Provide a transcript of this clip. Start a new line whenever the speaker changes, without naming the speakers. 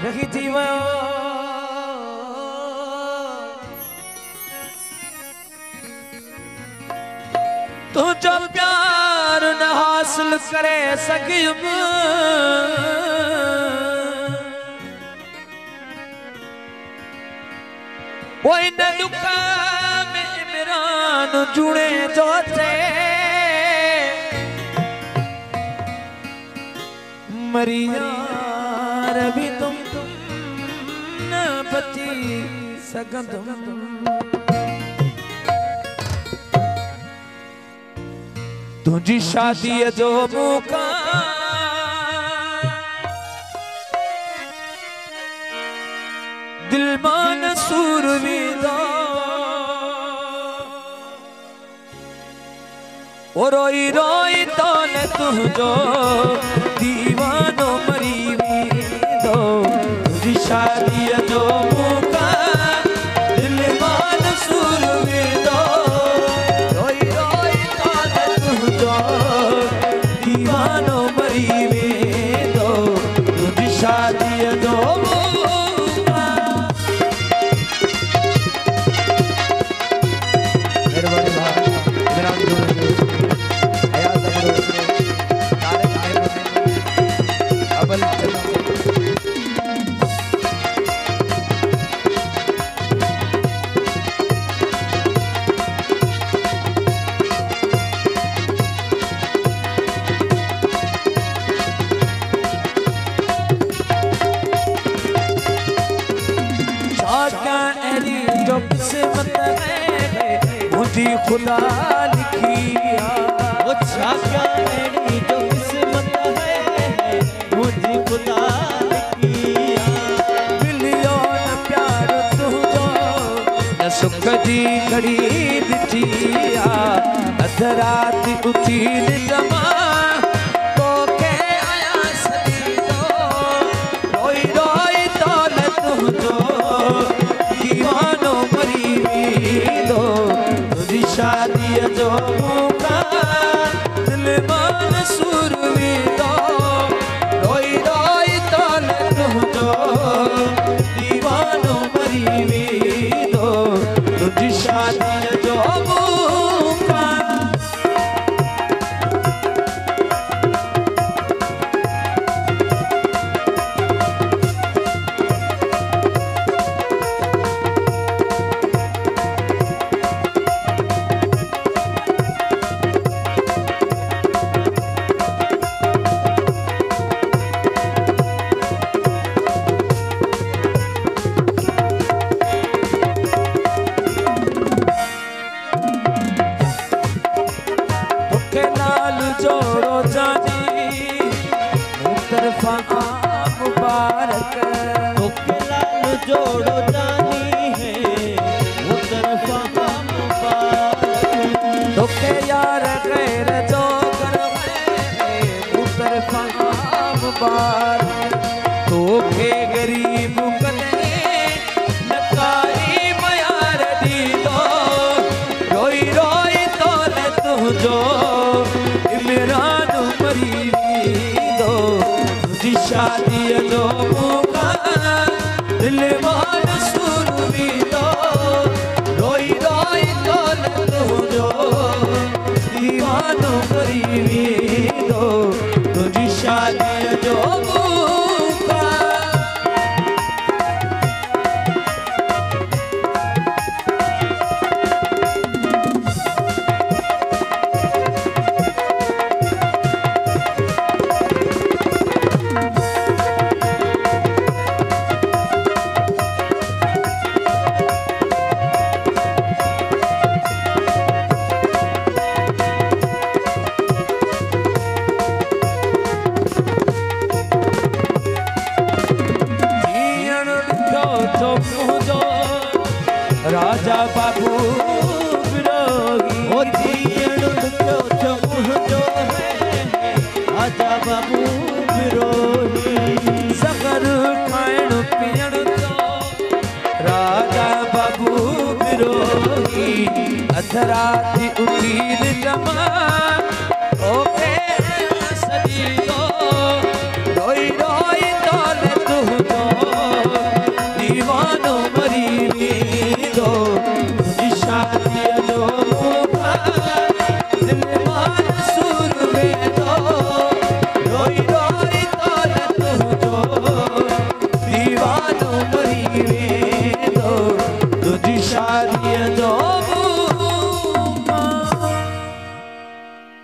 थकी थी वो तू जो प्यार न हासिल करे सकियुम वो इन दुखा में इमरान जुड़े जो थे मरिया रवि तुम न बची सकंदुम तुझी शादी जो मौका दिल मान सूरवीदा ओ रोई रोई तो न तुझो दीवानो मरी दो तुझी शादी जो मौका दिल मान सूरवीदा दीवानो मरी दो तुझी शादी दो मुझे खुदा लिखी वो छाका मेरी जो किस्मत है मुझे खुदा लिखी मिलियो न प्यार तुझो न सुख दी घड़ी दिठी अधरात उठी निजमा तो के आया सदी दो रोई रोई तो न तुझो दीवानो मरी दो तुझी शादी जो मौका दिल मान सूरवी दो रोई रोई तो न तुझो दीवानो मरी दो तुझी शादी जो मौका जोड़ो जानी तरफा मुबारक लाल जोड़ो जानी है वो तरफा मुबारक तोके यार गैर जो कर वो तरफा मुबारक तोके गरीब कने नकारी मयार दी दो रोई रोई तो न तुझो इमरान मरी दो तुझी शादी जो मौका दिल मान सूरवी दो रोई रोई तो न तुझो दीवानो मरी दो तुझी शादी जो मौका राजा बाबू विरोही ओ जीण जो मुझो है राजा बाबू विरोही सगर खाइण पीअण जो राजा बाबू विरोही अधराती उठी जमा